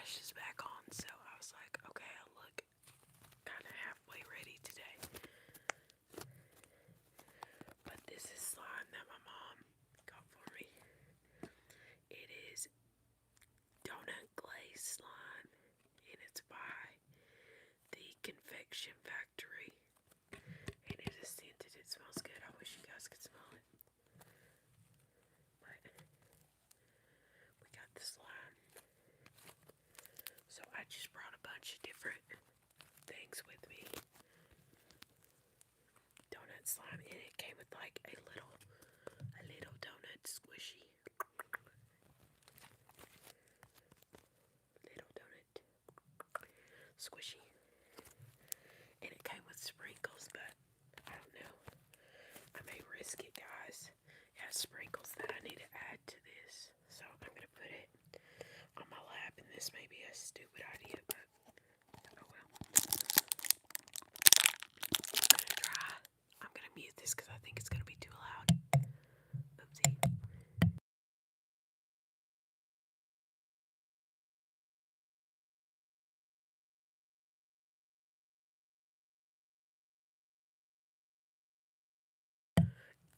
lashes back on, so I was like, okay, I look kind of halfway ready today. But this is slime that my mom got for me. It is donut glaze slime, and it's by the Confection Factory. And it is scented. It smells good. I wish you guys could smell it. But we got the slime. So I just brought a bunch of different things with me. Donut slime, and it came with like a little donut squishy. Little donut squishy. And it came with sprinkles, but I don't know. I may risk it, guys. It has sprinkles that I need to add to this. So I'm going to put it on my lap, and this may be a stupid idea, but oh well. I'm going to mute this because I think it's going to be too loud. Oopsie.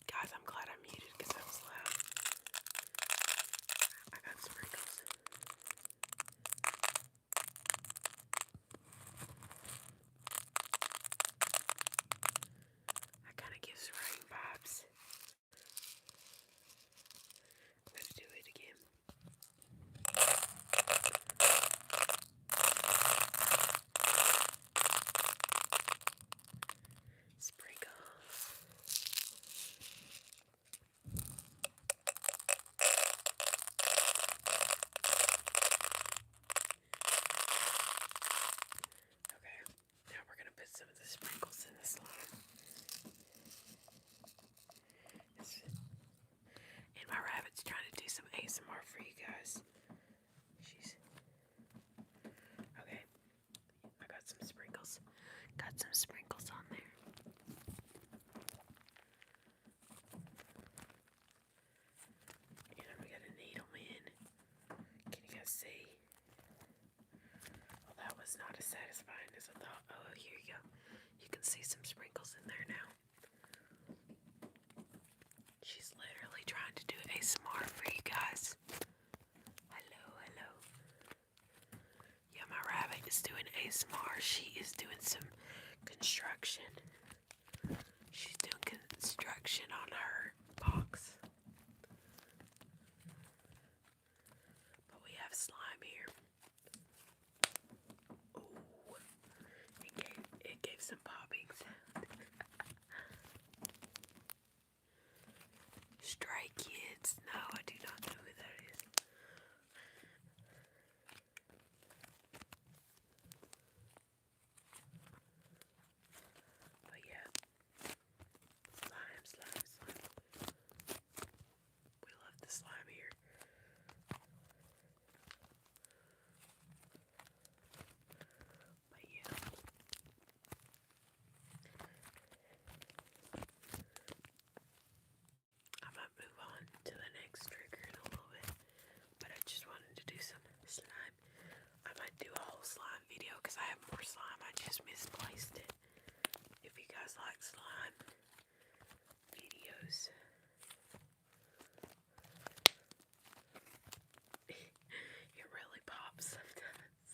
Guys, I'm glad I muted because that was loud. I got sprinkles. That kind of gives rain vibes. I'm going to do it again. Sprinkles. Okay, now we're going to put some of the sprinkles in the slime. And my rabbit's trying to do some ASMR for you guys. Okay, I got some sprinkles. Got some sprinkles on there. And I'm gonna needle in. Can you guys see? Well, that was not as satisfying as I thought. Oh, here you go. You can see some sprinkles in there now. She's literally trying to do ASMR for you guys. Hello, hello. Yeah, my rabbit is doing ASMR. She is doing some construction. She's doing construction on her box. But we have slime here. Ooh, it gave some popping sound. Stray Kids. No, I do not know who that is. But yeah. Slime. We love the slime here. But yeah. I might move on to the next trigger in a little bit. But I just wanted to do some slime. I might do a whole slime video because I have more slime. I just misplaced it. If you guys like slime videos. It really pops sometimes.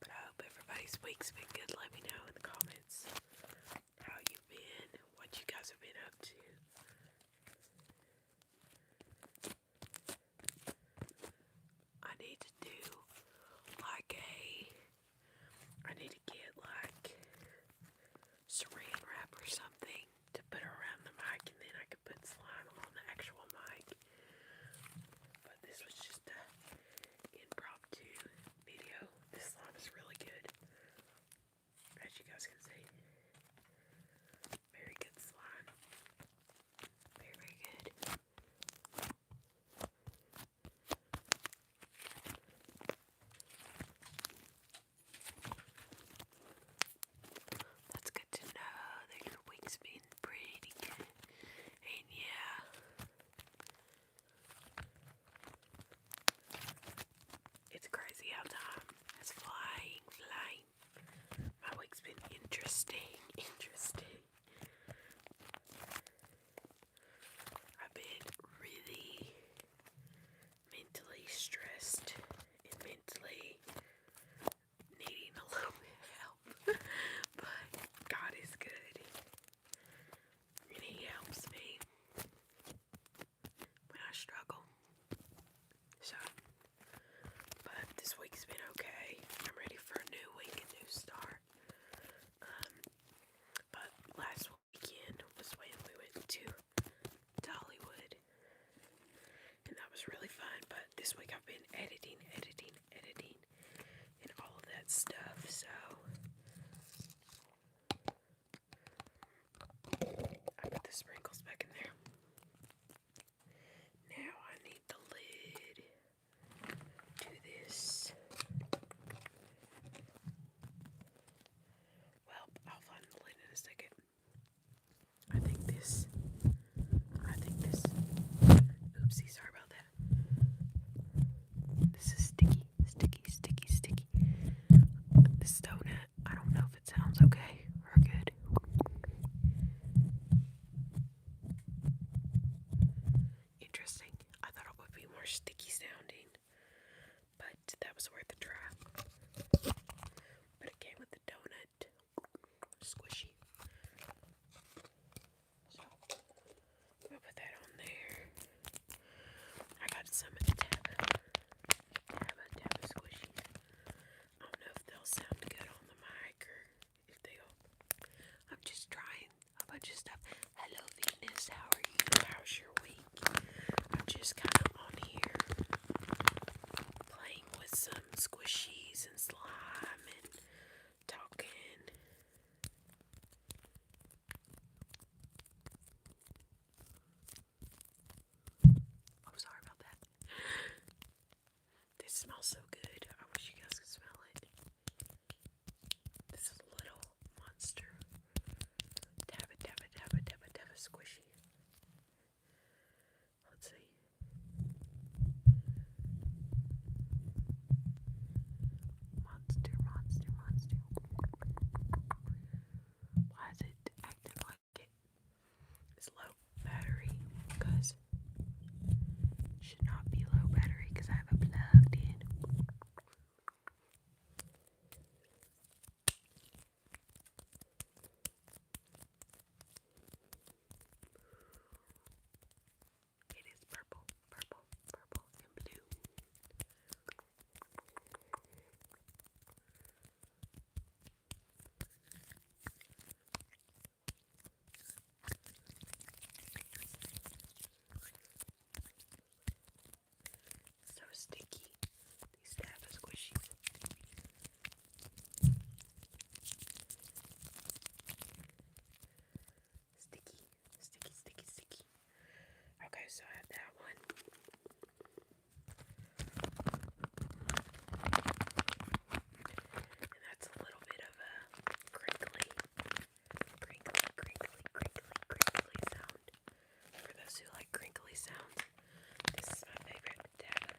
But I hope everybody's week's been good. Let me know in the comments how you've been, what you guys have been up to. I need to do I need to get like saran wrap or something to put around the mic, and then I could put slime on the actual mic. But this was just an impromptu video. This slime is really good, as you guys can see. Very good slime. Very, very good. That's good to know that your week's been pretty good. And yeah. interesting. I've been really mentally stressed and mentally needing a little bit of help. But God is good. And He helps me when I struggle. So, but this week's been okay. I'm ready for a new week, a new start. But last weekend was when we went to Dollywood, and that was really fun. But this week I've been editing, and all of that stuff. So I put the sprinkles back in there. Now I need the lid to this. Well, I'll find the lid in a second. I think this. Oopsie, sorry about that. This is sticky. This donut, I don't know if it sounds okay or good. Interesting. I thought it would be more sticky sounding, but that was worth a try. But it came with the donut. Squishy. So, we'll put that on there. I got some Tabba squishies. I don't know if they'll sound good on the mic or if they'll. I'm just trying a bunch of stuff. Hello, Venus. How are you? How's your week? I'm just kind of on here playing with some squishies and slime and talking. Oh, sorry about that. This smells so good. I wish you guys could smell it. This is a little monster. Tabba squishy. Let's see. Monster. Why is it acting like it is low battery? Because it should not be low battery because I have it plugged in. It is purple, and blue. So sticky. These Tabba squishies. Sticky. Okay, so I have that one. And that's a little bit of a crinkly sound. For those who like crinkly sounds, this is my favorite Tabba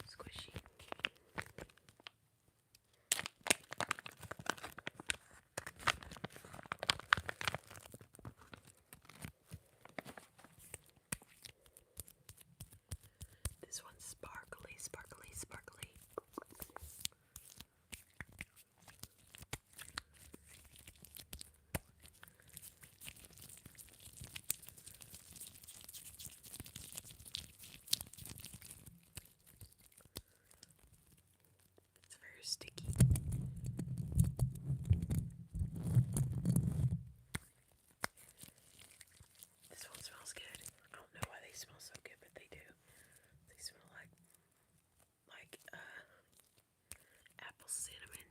squishy. This one's sparkly. It's very sticky. This one smells good. I don't know why they smell so good, but they do. They smell like apple cinnamon.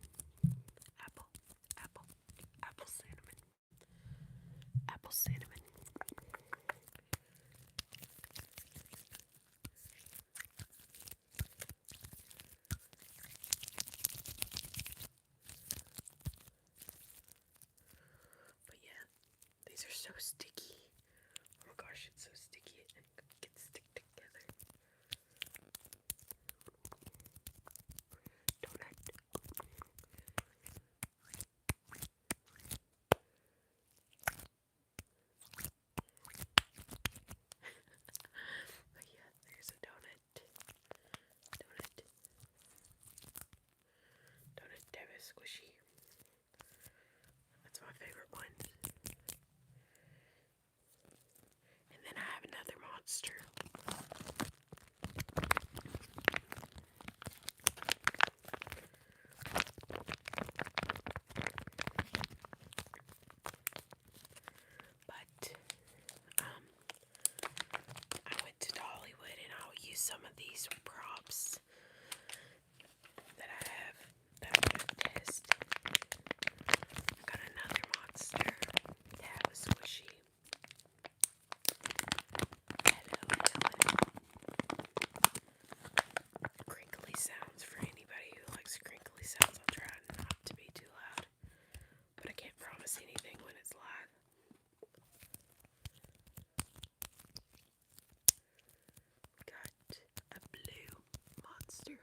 Apple cinnamon. But yeah, these are so sticky. Oh my gosh, it's so sticky it can stick together. Donut. favorite ones. And then I have another monster. But I went to Dollywood and I'll use some of these props that I have that I'm going to test. I got another monster to have a squishy. Crinkly sounds for anybody who likes crinkly sounds. I'll try not to be too loud, but I can't promise anything when it's live. Got a blue monster.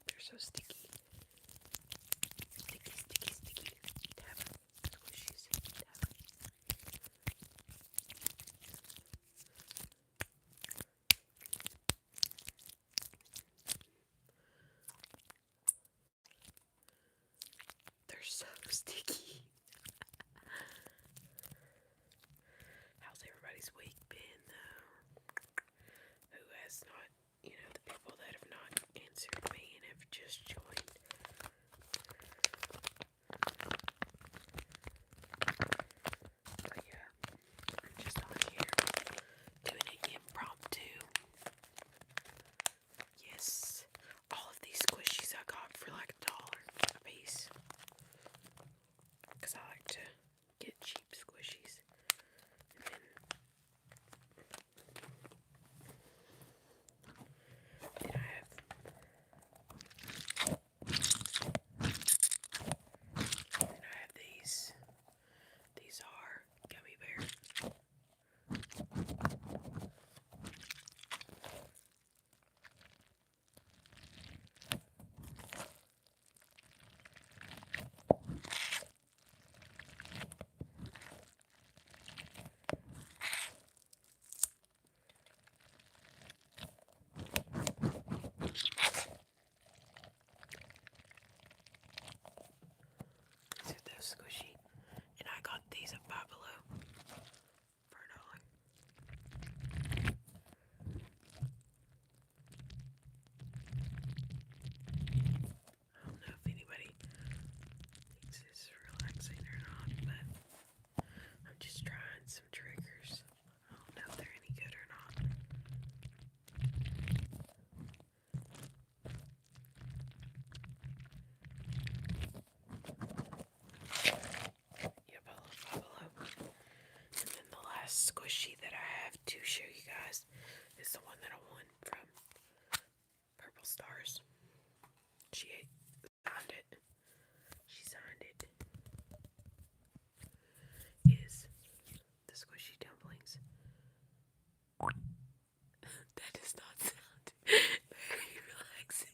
They're so sticky. Sticky, sticky, sticky. Tap. Squishies. Tap. They're so sticky. How's everybody's week been, though? Who has not, the people that have not answered me and have just joined. But yeah, I'm just on here doing it impromptu. Yes, all of these squishies I got for like $1 a piece. Because I like to get cheap squishies. And then I have these. These are gummy bears. These are those squishy. And I got these at Five Below for $1. I don't know if anybody thinks this is relaxing or not, but I'm just trying some triggers. I don't know if they're any good or not. Yep, I love Five Below. And then the last squishy that I have to show you guys is the one that I won from Purple Stars. She signed it. She signed it. Is the squishy dumplings. That does not sound very relaxing.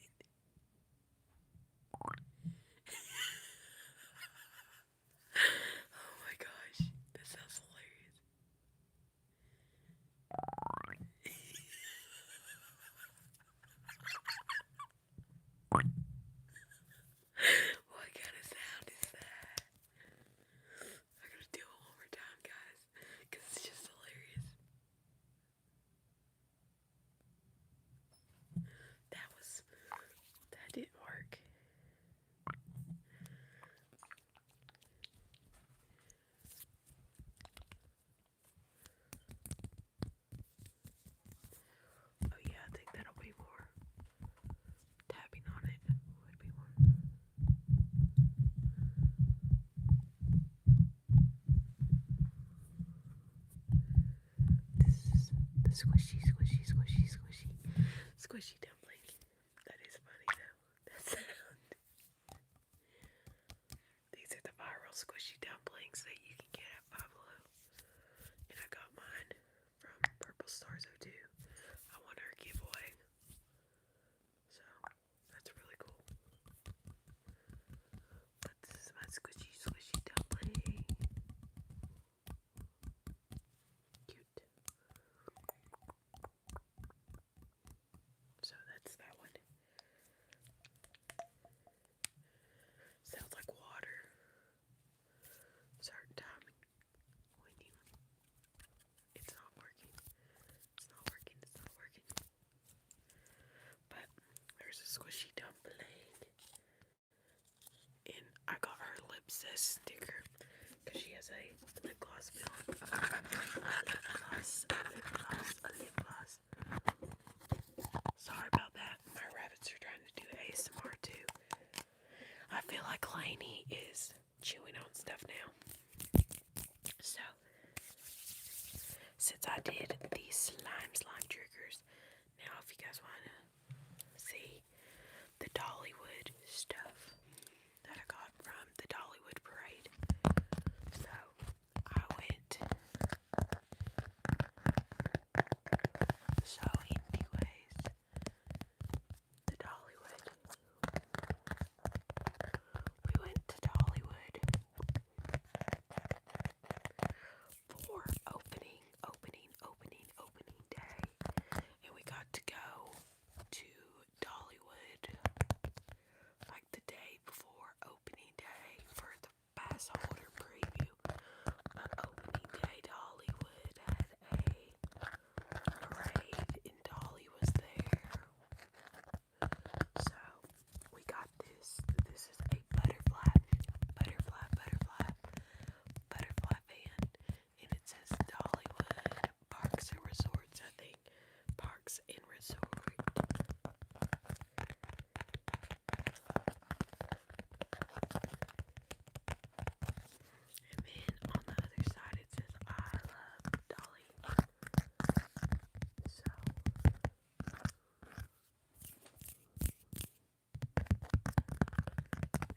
Oh my gosh, that sounds hilarious. What kind of sound is that? I'm gonna do it one more time, guys, because it's just hilarious. That didn't work. Oh yeah, I think that'll be more. Tapping on it would be more. This is the squishy, squishy, squishy, squishy, squishy dumpling. That is funny though. That sound. These are the viral squishy dumplings that you can get at Five Below. And I got mine from Purple Stars 02. I won her giveaway. So, that's really cool. But this is my squishy, squishy dumpling. Cute. So that's that one. There's a squishy dumpling. And I got her Lipsis sticker because she has a lip gloss film. A lip gloss. Sorry about that. My rabbits are trying to do ASMR too. I feel like Lainey is chewing on stuff now. So, since I did these slime triggers, now if you guys want to see the Dollywood stuff that I got from the Dollywood parade. So, I went, so anyways, the Dollywood, we went to Dollywood for opening day, and we got to go to Dollywood like the day before opening day for the pass holder preview. But opening day, Dollywood had a parade, and Dolly was there. So we got this. This is a butterfly van, and it says Dollywood Parks and Resorts, I think. Parks and Resort. And then on the other side it says I love Dolly. So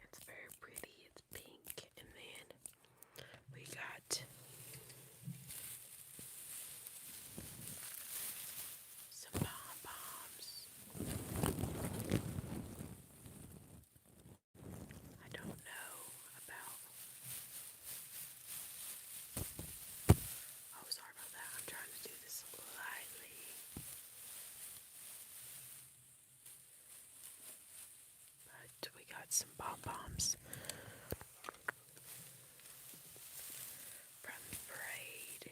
it's very pretty. It's pink. And then we got some pom-poms. I don't know about. Oh, sorry about that. I'm trying to do this lightly. But we got some pom-poms from the parade.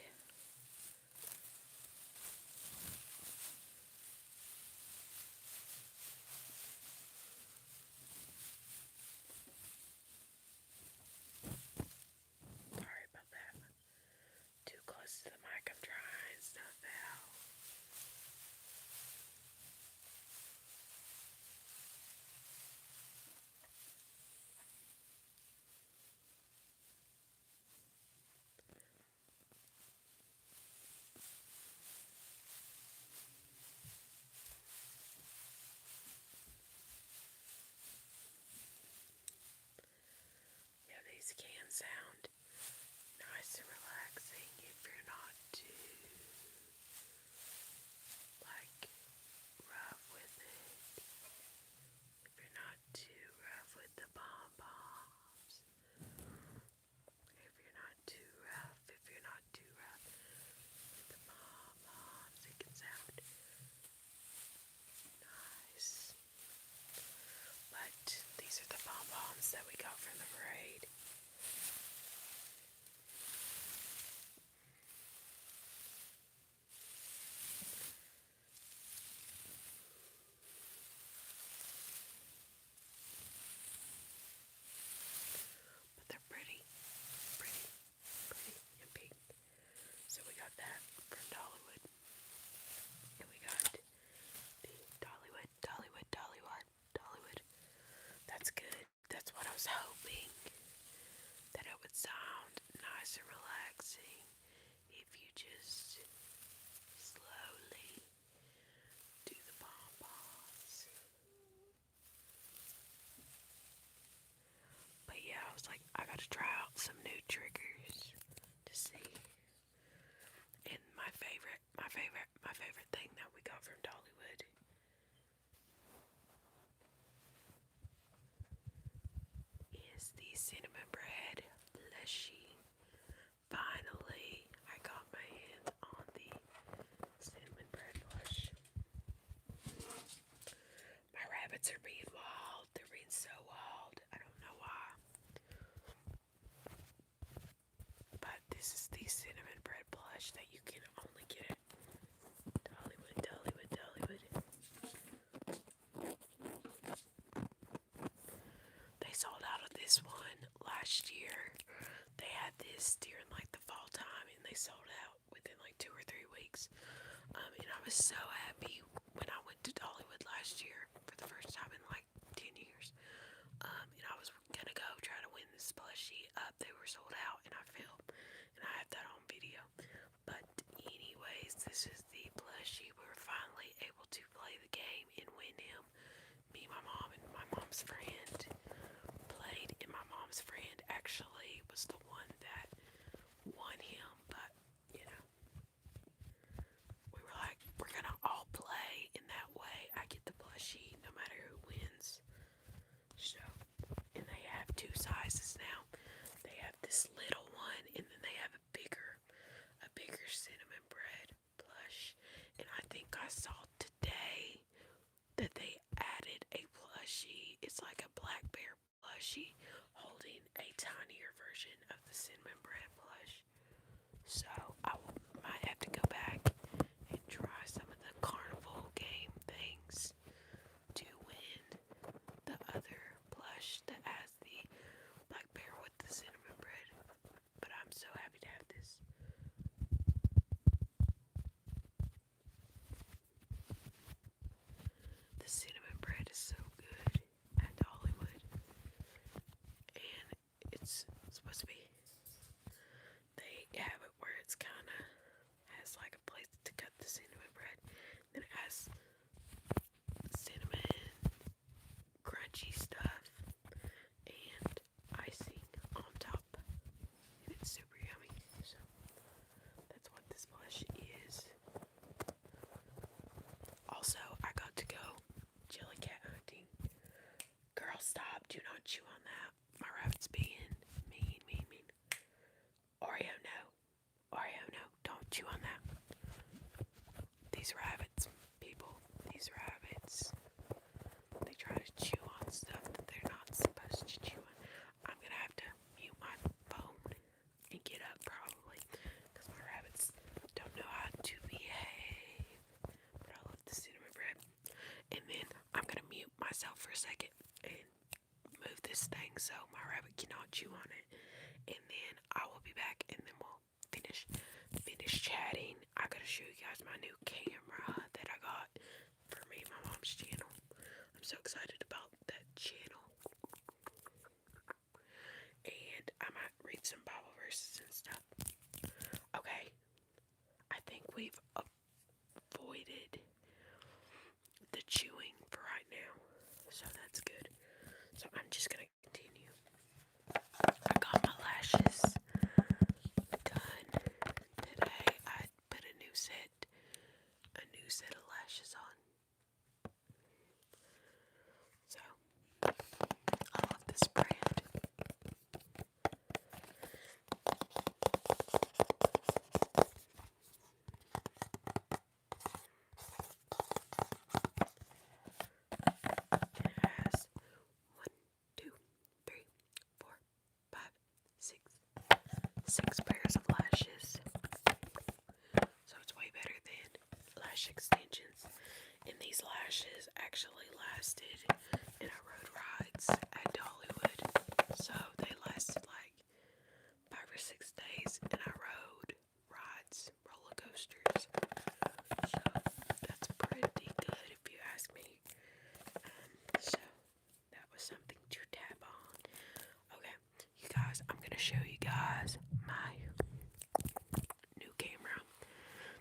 Sorry about that. Too close to the mic. I'm trying stuff out. Yeah, these can sound nice and relaxing if you're not too, like, rough with it. If you're not too rough with the pom-poms. If you're not too rough with the pom-poms, it can sound nice. But these are the pom-poms that we got from the parade. But they're pretty and pink. So we got that from Dollywood. And we got the Dollywood. That's good. That's what I was hoping. That it would sound nice and relaxing if you just slowly do the pom-poms. But yeah, I was like, I gotta try out some new triggers to see. And my favorite thing that we got from Dollywood is the cinnamon bread plushie. Finally, I got my hands on the cinnamon bread plush. My rabbits are being wild. They're being so wild. I don't know why. But this is the cinnamon bread plush that you can only get at Dollywood. this one last year. They had this during like the fall time, and they sold out within like 2 or 3 weeks. And I was so happy when I went to Dollywood last year for the first time in like 10 years. And I was gonna go try to win this plushie up. They were sold out, and I filmed, and I have that on video. But anyways, this is the plushie. We were finally able to play the game and win him. Me, my mom, and my mom's friend played, and my mom's friend actually was the one that won him. But you know, we were like, we're gonna all play, and that way I get the plushie no matter who wins. So, and they have two sizes now. They have this little one, and then they have a bigger cinnamon bread plush. And I think I saw today that they added a plushie. It's like a black bear plushie holding a tinier version of the cinnamon bread plush. So might have to go back and try some of the carnival game things to win the other plush that has the black bear with the cinnamon bread. But I'm so happy to have this. The cinnamon bread is so good at Hollywood, and it's supposed to be. They have it where it's kind of has like a place to cut the cinnamon bread. Then it has cinnamon, crunchy stuff, and icing on top. And it's super yummy. So that's what this blush is. Also, I got to go jelly cat hunting. Girl, stop. Do not chew on that. My rabbit's being mean. Oreo, no. Oreo, no. Don't chew on that. These rabbits, people, these rabbits, they try to chew on stuff that they're not supposed to chew on. I'm gonna have to mute my phone and get up probably, because my rabbits don't know how to behave. But I love the cinnamon bread. And then I'm gonna mute myself for a second and move this thing so my rabbit cannot chew on it. And then I will be back, and then we'll finish chatting. I gotta show you guys my new camera that I got for me and my mom's channel. I'm so excited about that channel. And I might read some Bible verses and stuff. Okay, I think we've avoided the chewing for right now, so that's good. So I'm just gonna continue. I got my lashes done today. I put a new set of lashes on. So I love this brand. It has 1, 2, 3, 4, 5, 6 pairs of lashes. So it's way better than lash extensions. And these lashes actually lasted, and I rode rides at Dollywood. So they lasted like 5 or 6 days, and I rode rides, roller coasters. So that's pretty good if you ask me. So that was something to tap on. Okay, you guys, I'm gonna show you guys my new camera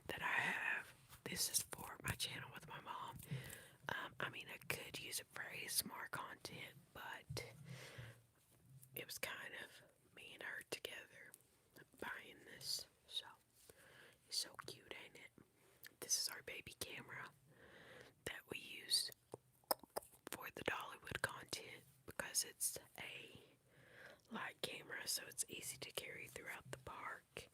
that I have. This is for my channel with my mom. I mean, I could use it for ASMR content, but it was kind of me and her together buying this. So it's so cute, ain't it? This is our baby camera that we use for the Dollywood content because it's a light camera, so it's easy to carry throughout the park.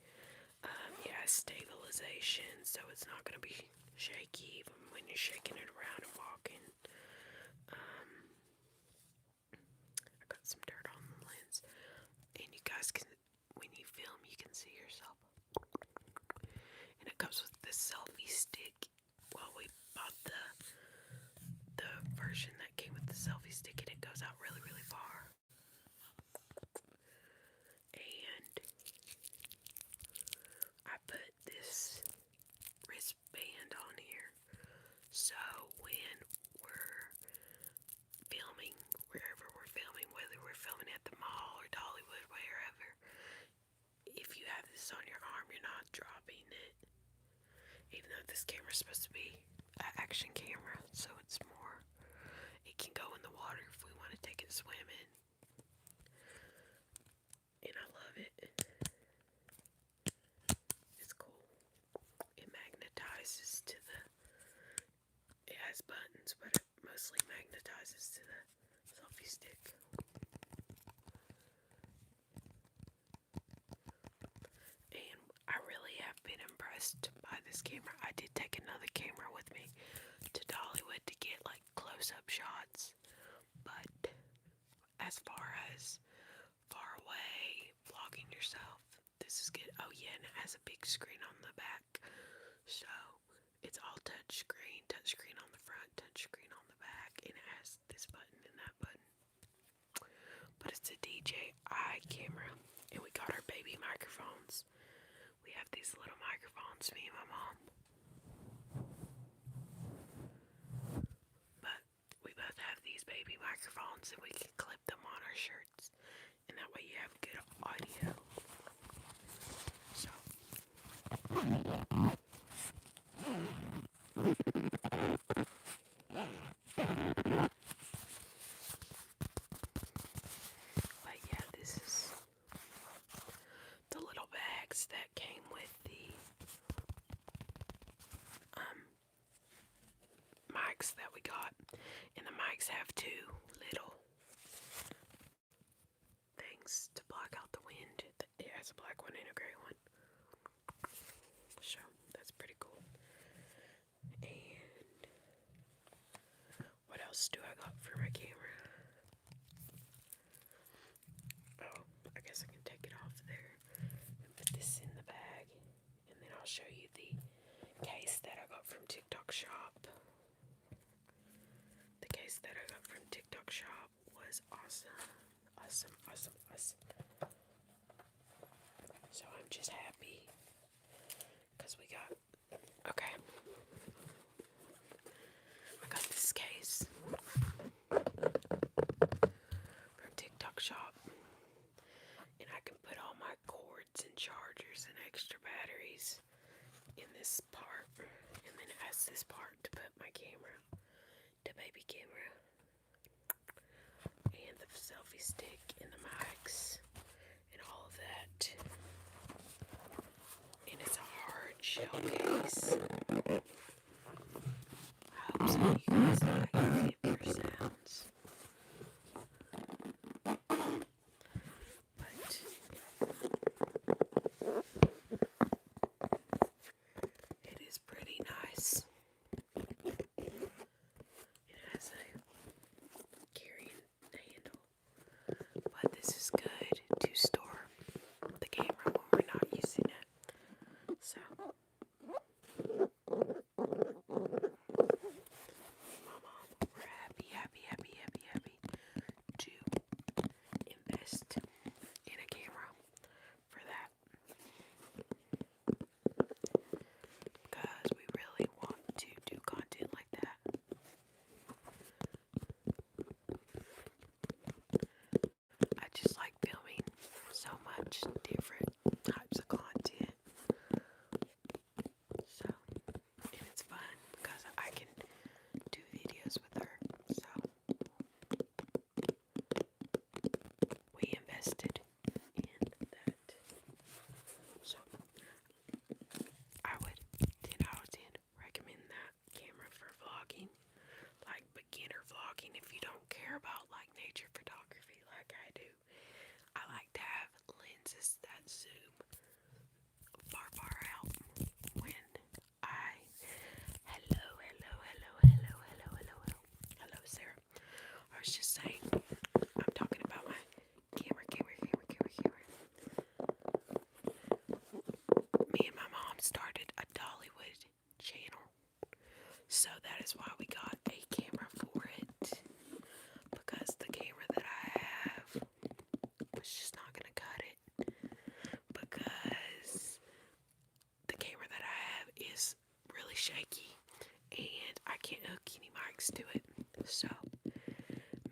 It has stabilization, so it's not going to be shaky even when you're shaking it around and walking. I got some dirt on the lens, and you guys can, when you film, you can see yourself. And it comes with this selfie stick. Well, we bought the version that came with the selfie stick, and it goes out really, really far. this camera's supposed to be an action camera, so it's more, it can go in the water if we want to take it swimming. And I love it. It's cool. It magnetizes to the, it has buttons, but it mostly magnetizes to the selfie stick. And I really have been impressed by this camera. I did take another camera with me to Dollywood to get like close-up shots, but as far as far away vlogging yourself, this is good. Oh yeah, and it has a big screen on the back, so it's all touch screen on the front, touch screen on the back, and it has this button and that button. But it's a DJI camera, and we got our baby microphones. We have these little microphones, me and my mom. But we both have these baby microphones, and we can clip them on our shirts, and that way you have good audio. So but yeah, this is the little bags that came with the mics that we got. And the mics have two little things to block out the wind. It has a black one and a gray one. So that's pretty cool. And what else do I got for my camera? Oh, I guess I can take it off there and put this in the bag. And then I'll show you the case that I got from TikTok Shop. The case that I got from TikTok Shop was awesome. So I'm just happy because we got, okay, I got this case from TikTok Shop, and I can put all my cords and chargers and extra batteries in this part, and then it has this part to put my camera, the baby camera, and the selfie stick and the mics and all of that. And it's a hard shell case. I hope some of you guys like any of your sounds. But it is pretty nice. It has a carrying handle. But this is good to store the camera when we're not using it. So Mama, we're happy to invest in a camera for that, because we really want to do content like that. I just like filming so much different types of content. So, and it's fun because I can do videos with her. So, we invested in that. So, I would 10 out of 10 recommend that camera for vlogging, like beginner vlogging. If you don't care about like nature photography like I do, I like to have lenses that zoom far out when I, hello, Sarah. I was just saying, I'm talking about my camera. Me and my mom started a Dollywood channel, so that is why we got a camera for it, because the camera that I have was just not gonna cut it, because the camera that I have is really shaky and I can't hook any mics to it. So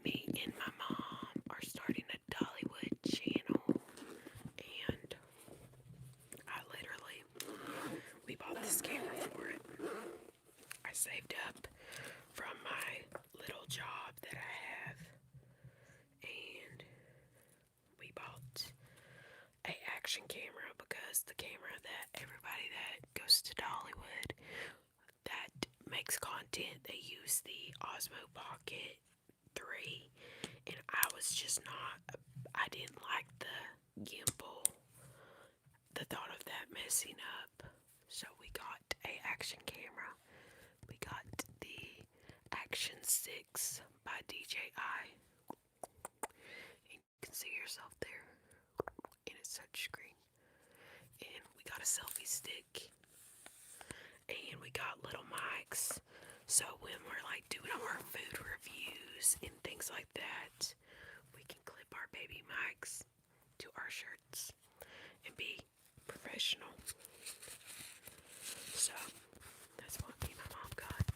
me and my mom are starting a Dollywood channel, and we bought this camera for it. action camera because the camera that everybody that goes to Dollywood that makes content, they use the Osmo Pocket 3, and I was just not, I didn't like the gimbal, the thought of that messing up, so we got a action camera. We got the Action 6 by DJI, and you can see yourself there in its touchscreen, and we got a selfie stick, and we got little mics, so when we're like doing our food reviews and things like that, we can clip our baby mics to our shirts and be professional. So that's what me and my mom got.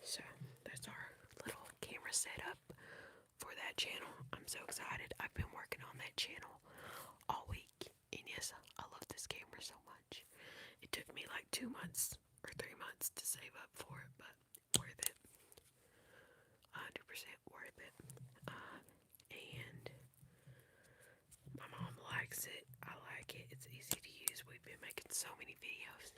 So that's our little camera setup for that channel. I'm so excited. I've been working on that channel all week, and yes, I love this camera so much. It took me like 2 months or 3 months to save up for it, but worth it. 100% worth it. And my mom likes it. I like it. It's easy to use. We've been making so many videos,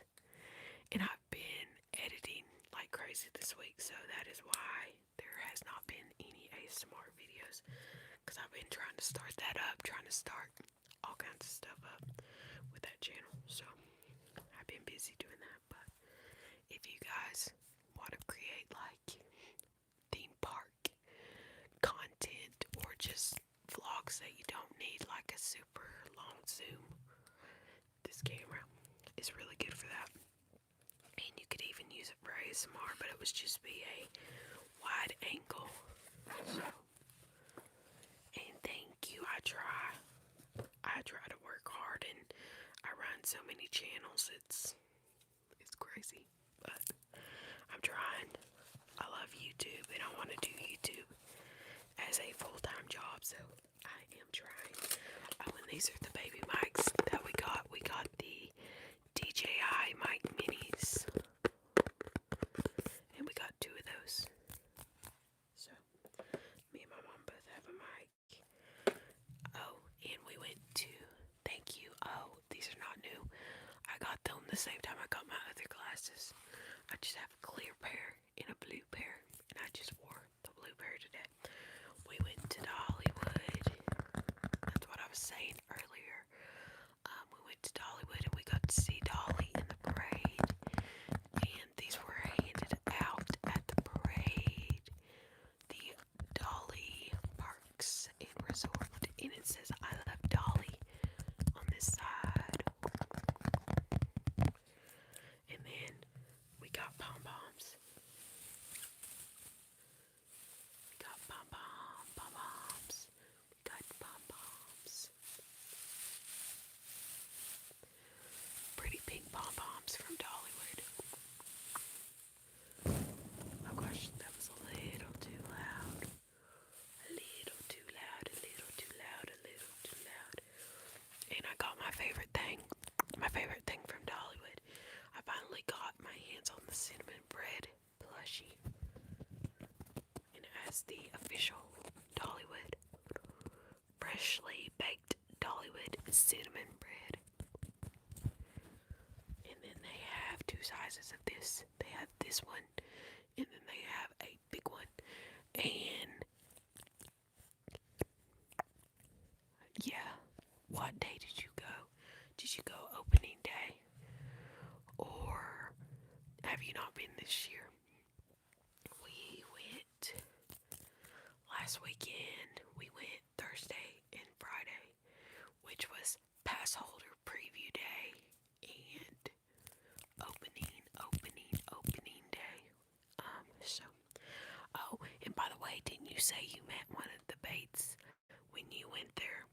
and I've been editing like crazy this week, so that is why there has not been any ASMR videos, because I've been trying to start that up, trying to start all kinds of stuff up with that channel. So I've been busy doing that. But if you guys want to create like theme park content or just vlogs that you don't need like a super long zoom, this camera is really good for that. And you could even use it for ASMR, but it would just be a wide angle. So, and thank you. I try to work hard, and I run so many channels. It's crazy, but I'm trying. I love YouTube, and I want to do YouTube as a full-time job, so I am trying. Oh, and these are the baby mics that we got. We got the DJI mic minis, and we got 2 of those. So me and my mom both have a mic. Oh, and we went to, thank you. Oh, these are not new. I got them the same time I got my other glasses. I just have a clear pair and a blue pair, and I just wore the blue pair today. We went to Dollywood. That's what I was saying earlier. We went to Dollywood, and we got to see Dolly in the parade, and these were handed out at the parade. The Dolly Parks and Resort, and it says I love Dolly on this side. And then we got pom-poms. We got pom-poms. We got pom-poms. Pretty pink pom-poms from Dollywood. Oh gosh, that was a little too loud. A little too loud, a little too loud, a little too loud. And I got my favorite thing from Dollywood. I finally got my hands on the cinnamon bread plushie. And it has the official Dollywood, freshly baked Dollywood cinnamon bread. And then they have 2 sizes of this. They have this one, and then they have a big one. And yeah, what day did you go? Did you go opening day? Or have you not been this year? We went last weekend. We went Thursday and Friday, which was pass holder preview day and opening day. So, oh, and by the way, didn't you say you met one of the Bates when you went there?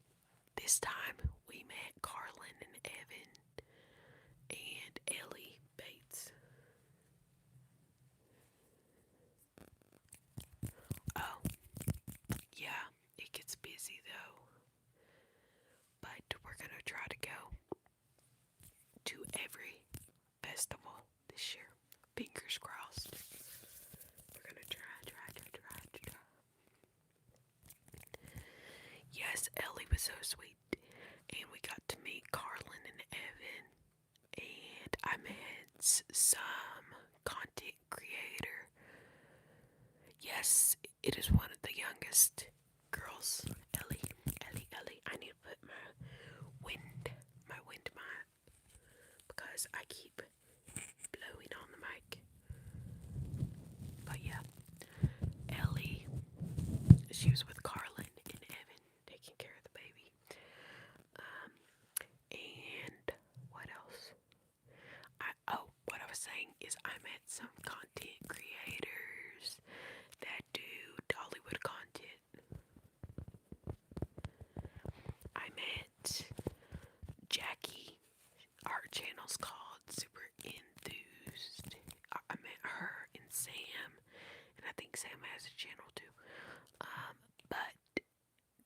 This time we met Carlin and Evan and Ellie Bates. Oh, yeah, it gets busy though. But we're gonna try to go to every festival this year. Fingers crossed. We're gonna try. Yes, Ellie was so sweet. and we got to meet Carlin and Evan, and I met some content creator. Yes, it is one of the youngest girls, Ellie. I need to put my wind because I keep blowing on the mic. But yeah, Ellie, she was with Carlin and Evan taking care of the baby. And what else? What I was saying is I met some content creators that do Dollywood content. I met Jackie. Our channel's called Super Enthused. I met her and Sam, and I think Sam has a channel too. But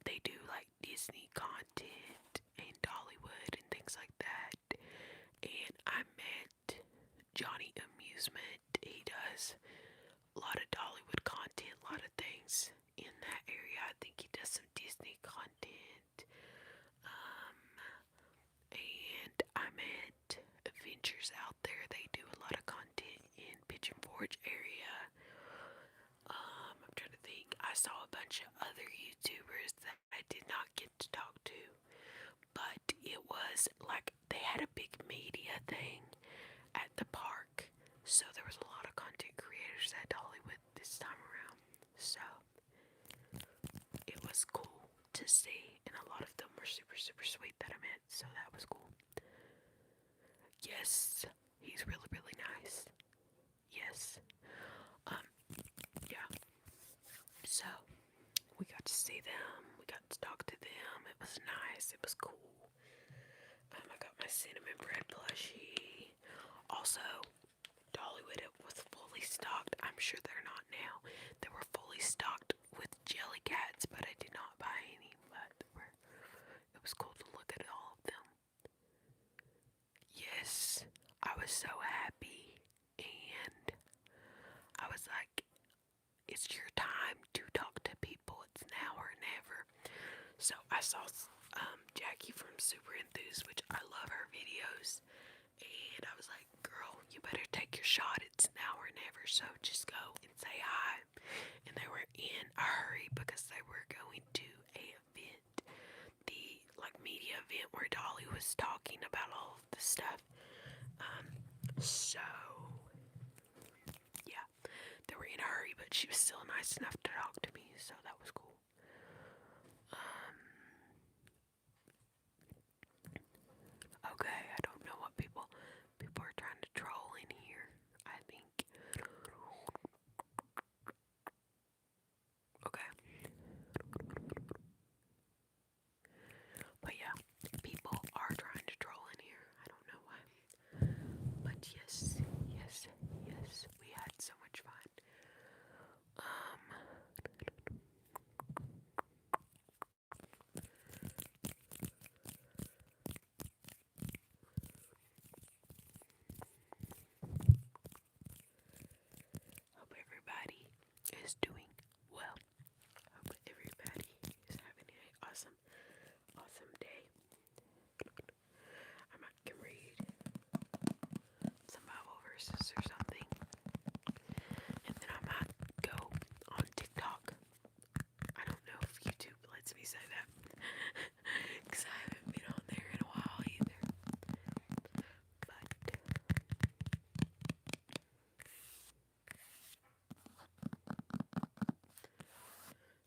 they do like Disney content and Dollywood and things like that. And I met Johnny Amusement. He does a lot of Dollywood content, a lot of things in that area. I think he does some Disney content. And I'm at Adventures Out There. They do a lot of content in Pigeon Forge area. I'm trying to think. I saw a bunch of other YouTubers that I did not get to talk to, but it was like they had a big media thing at the park, so there was a lot of content creators at Hollywood this time around. So it was cool to see, and a lot of them were super sweet that I met, so that was cool. Yes, he's really nice. Yes. Yeah. So we got to see them, we got to talk to them. It was nice, it was cool. I got my cinnamon bread plushie. Also, Dollywood, it was fully stocked. I'm sure they're not now. They were fully stocked with jelly cats, but I did not buy any. But it was cool to look at all of them. Yes, I was so happy, and I was like, it's your time to talk to people. It's now or never. So I saw Jackie from Super Enthused, which I love her videos, and I was like, girl, you better take your shot. It's now or never, so just go and say hi. And they were in a hurry because they were going to a event, the like media event where Dolly was talking about all of the stuff. So yeah, they were in a hurry, but she was still nice enough to talk to me, so that was cool. Okay, I don't know what people are trying to troll in here, I think. Okay. But yeah, people are trying to troll in here. I don't know why. But yes, we had so much fun. Hope everybody is doing well. Hope everybody is having an awesome day. I might can read some Bible verses or something, and then I might go on TikTok. I don't know if YouTube lets me say that, because I haven't been on there in a while either. But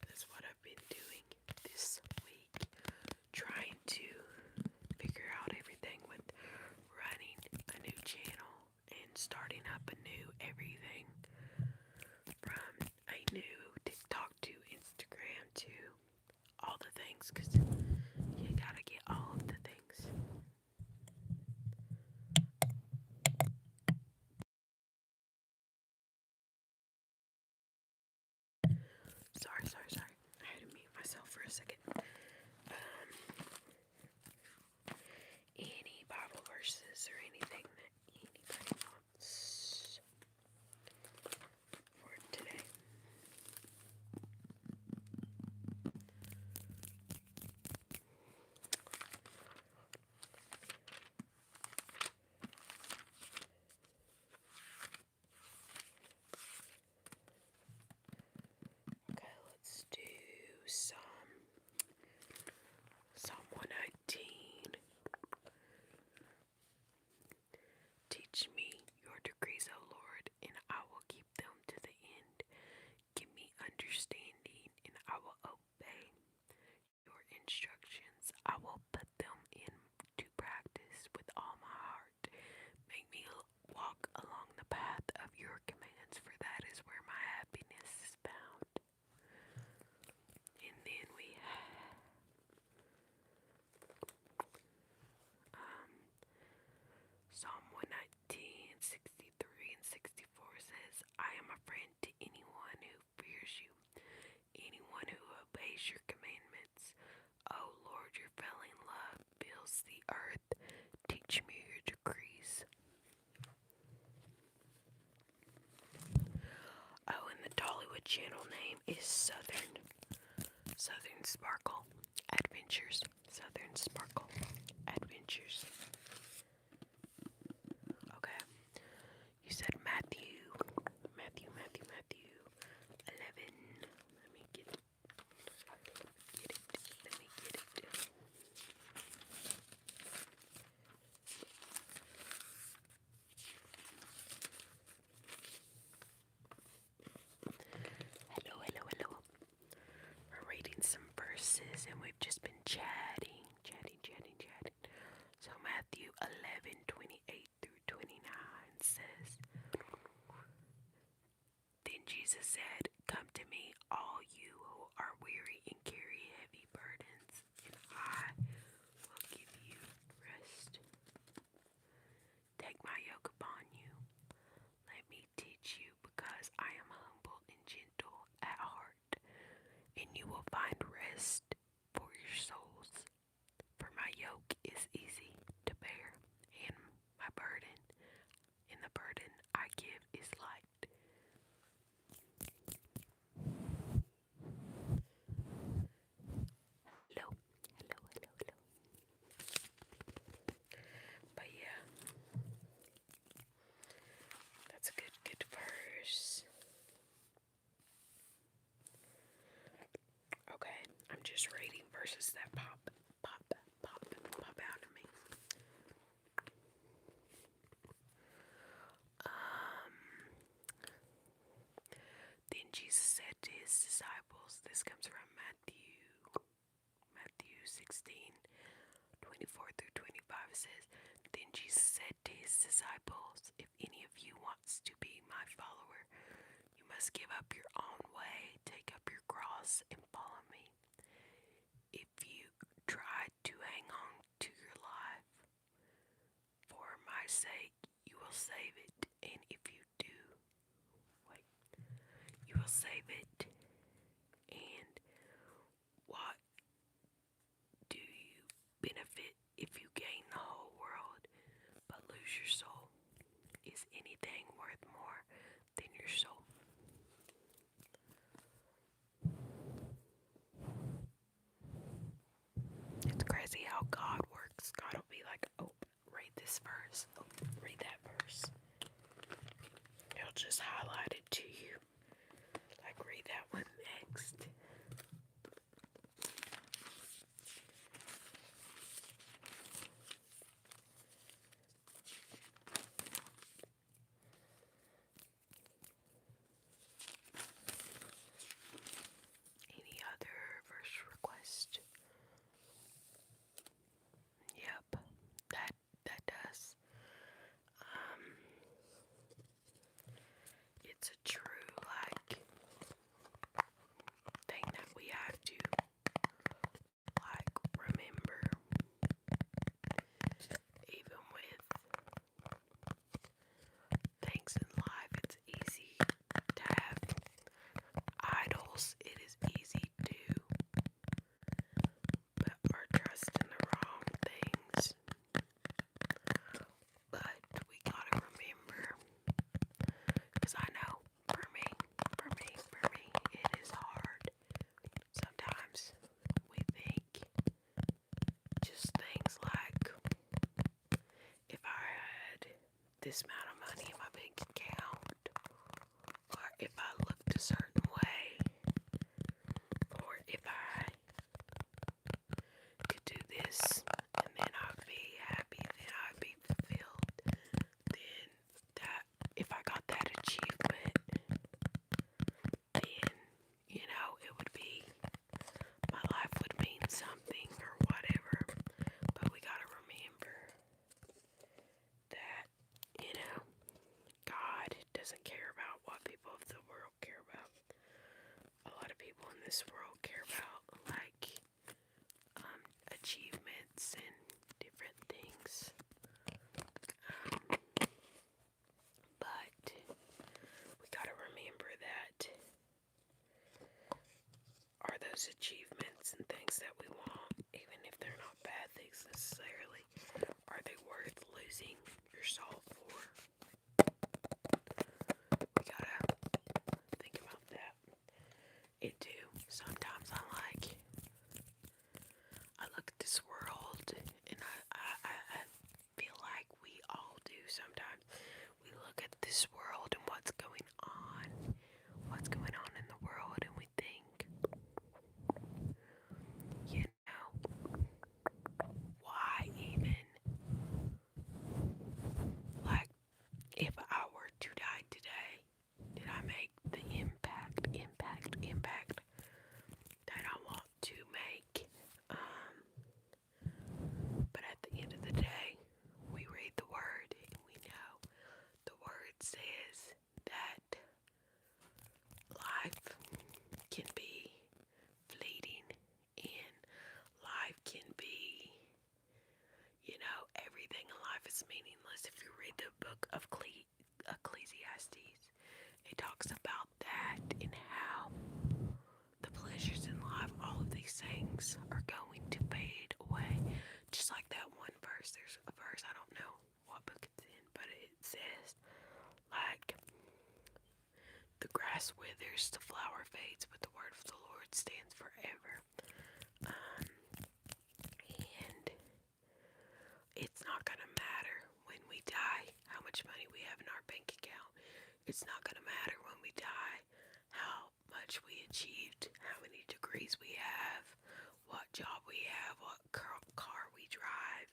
that's what I've been doing this week, trying to figure out everything with running a new channel and starting up a new everything, from a new TikTok to Instagram to all the things, because you gotta get all of the things. Sorry. I had to mute myself for a second. Any Bible verses or anything that anybody wants for today? ways, your commandments. O Lord, your failing love fills the earth. Teach me your decrees. Oh, and the Dollywood channel name is Southern Sparkle Adventures. Southern Sparkle Adventures. Okay. You said Matthew 11. Let me get it. Hello. We're reading some verses and we've just been chatting. So Matthew 11:28 through 29 says, Then Jesus said, Come to me, all you who are weary and carry heavy burdens, and I will give you rest. Take my yoke upon you. Let me teach you, because I am humble and gentle at heart, and you will find rest for your souls. For my yoke is easy to bear, and the burden I give is light. Hello. But yeah, that's a good verse. Okay, I'm just reading verses that pop out of me. Then Jesus said to his disciples, this comes from Matthew 16:24 through 25 says, Then Jesus said to his disciples, If any of you wants to be my follower, you must give up your own way, take up your cross, and follow me. If you try to hang on to your life, for my sake, you will save it. And if you do, you will save it. And what do you benefit if you gain the whole world but lose your soul? Is anything worth more than your soul? It's crazy how God works. God will be like, oh, read this verse. Oh, read that verse. He'll just highlight it to you. Like, read that one next. Any other verse request? Yep, that does. It's a true thing that we have to remember, even with things in life. It's easy to have idols. It is easy to put our trust in the wrong things. But we gotta remember, because I know for me, it is hard. Sometimes we think just things like, if I had this amount of money in my bank account, or if I looked a certain way, or if I could do this, and then I'd be happy, then I'd be fulfilled, then that, if I got that achievement, then, it would be, my life would mean something, or whatever. But we gotta remember that, those achievements and things that we want, even if they're not bad things necessarily, are they worth losing your soul for? We gotta think about that. It do. Sometimes I look at this world and I feel like we all do sometimes. We look at this world and what's going on in the world, and we think, you know, why even? Like, if I were to die today, did I make the impact that I want to make? But at the end of the day, we read the word and we know the word says that life can be fleeting and life can be, everything in life is meaningless. If you read the book of Ecclesiastes, it talks about that and how the pleasures in life, all of these things are going to fade away. Just like that one verse. There's a verse, I don't know what book it's in, but it says, like, the grass withers, the flower fades, but the word of the Lord stands forever. And it's not going to matter when we die how much money we have in our bank account. It's not going to matter when we die how much we achieved, how many degrees we have, what job we have, what car we drive,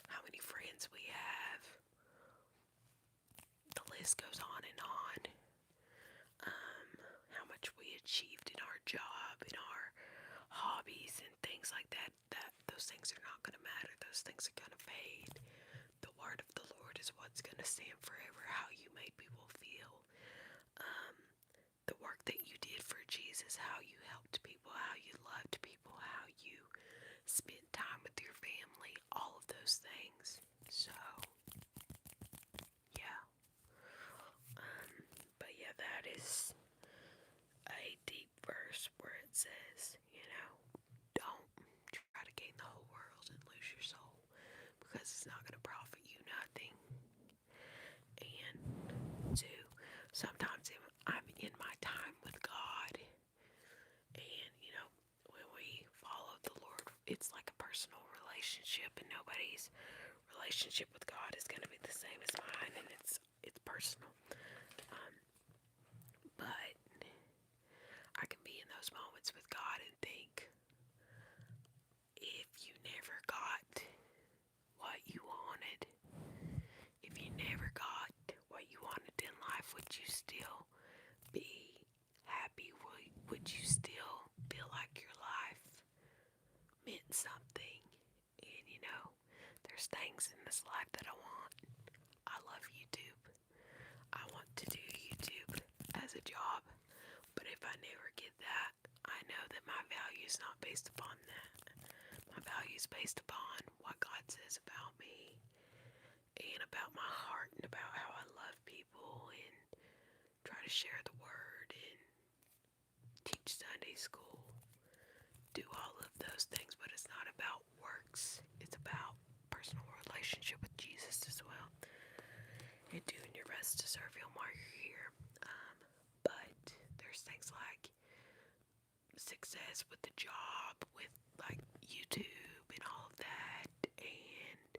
how many friends we have. The list goes on and on. How much we achieved in our job, in our hobbies and things like that, those things are not going to matter. Those things are going to fade. The word of the Lord is what's going to stand forever. How you made people feel, the work that you did for Jesus, how you helped people, how you loved people, how you spent time with your family, all of those things. So yeah. But yeah, that is a deep verse where it says, don't try to gain the whole world and lose your soul, because it's not going to profit you nothing. And two, sometimes I'm in my time with God, and when we follow the Lord, it's like a personal relationship, and nobody's relationship with God is going to be the same as mine, and it's personal. But I can be in those moments with God and think, if you never got what you wanted, if you never got what you wanted in life, would you still be happy? Would you still feel like your life meant something? And there's things in this life that I want. I love YouTube. I want to do YouTube as a job. But if I never get that, I know that my value is not based upon that. My value is based upon what God says about me and about my heart and about how I love people and try to share the word and teach Sunday school. Do all of those things, but it's not about works. It's about personal relationship with Jesus as well. And doing your best to serve Him while you're here. But there's things like success with the job, with like YouTube and all of that, and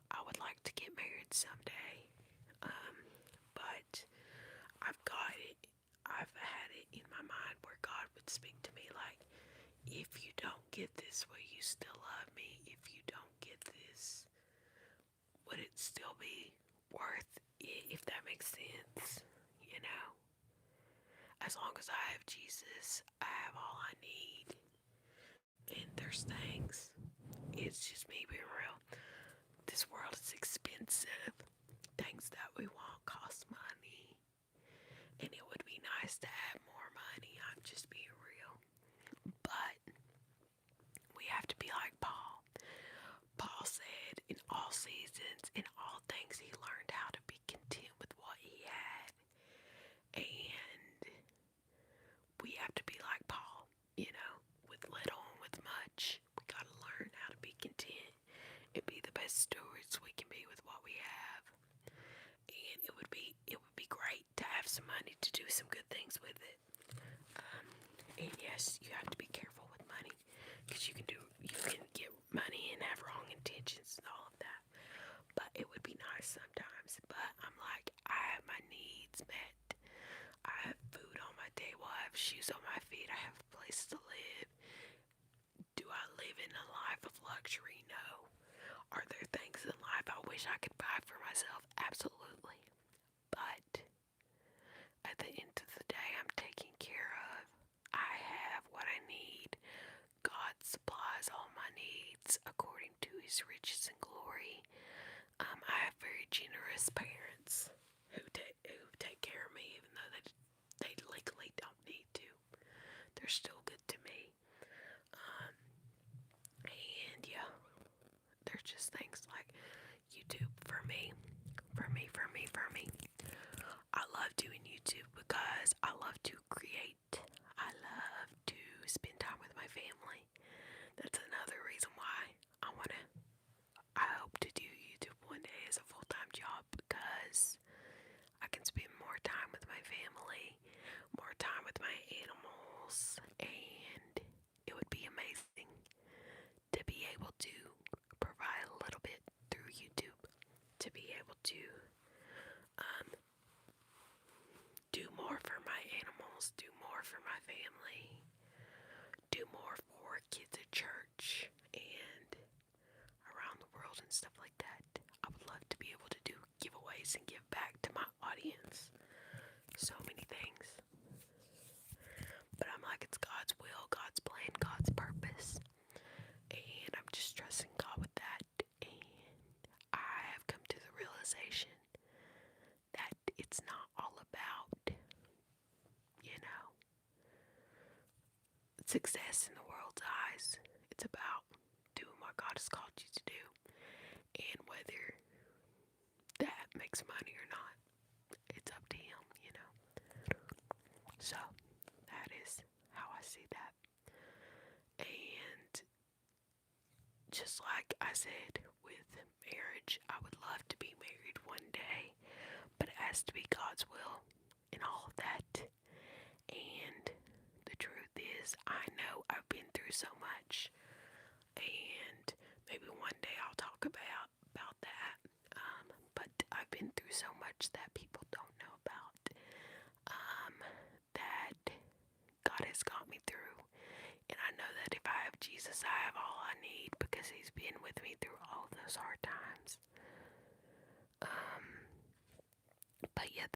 I would like to get married someday, but I've had it in my mind where God would speak to me like, if you don't get this, will you still love me? If you don't get this, would it still be worth it, if that makes sense? As long as I have Jesus, I have all I need. And there's things, it's just me being real. This world is expensive. Things that we want cost money. And it would be nice to have more money. I'm just being real. But we have to be like Paul. Paul said, in all seasons, in all things, he learned how to be content with what he had. And we have to be like Paul. to do some good things with it. And yes, you have to be careful with money because you can get money and have wrong intentions and all of that. But it would be nice sometimes. But I'm like, I have my needs met. I have food on my table. I have shoes on my feet. I have a place to live. Do I live in a life of luxury? No. Are there things in life I wish I could buy for myself? Absolutely. But at the end of the day, I'm taken care of. I have what I need. God supplies all my needs according to His riches and glory. I have very generous parents who take care of me, even though they legally don't need to. They're still good to me. And yeah, there's just things like YouTube for me. I love doing YouTube because I love to create. I love to spend time with my family. That's another reason why I hope to do YouTube one day as a full-time job because I can spend more time with my family, more time with my animals, and it would be amazing to be able to provide a little bit through YouTube, to be able to do more for my animals, do more for my family, do more for kids at church and around the world and stuff like that. I would love to be able to do giveaways and give back to my audience. So many things. But I'm like, it's God's will, God's plan, God's purpose. And I'm just trusting God with that. And I have come to the realization that it's not all about, success in the world's eyes. It's about doing what God has called you to do. And whether that makes money or not, it's up to Him. So, that is how I see that. And just like I said with marriage, I would love to be married one day, but it has to be God's will and all of that. And the truth is, I know I've been through so much, and maybe one day I'll talk about that. But I've been through so much that people don't know about. That God has got me through, and I know that if I have Jesus, I have all I need because He's been with me through all those hard times. But yeah,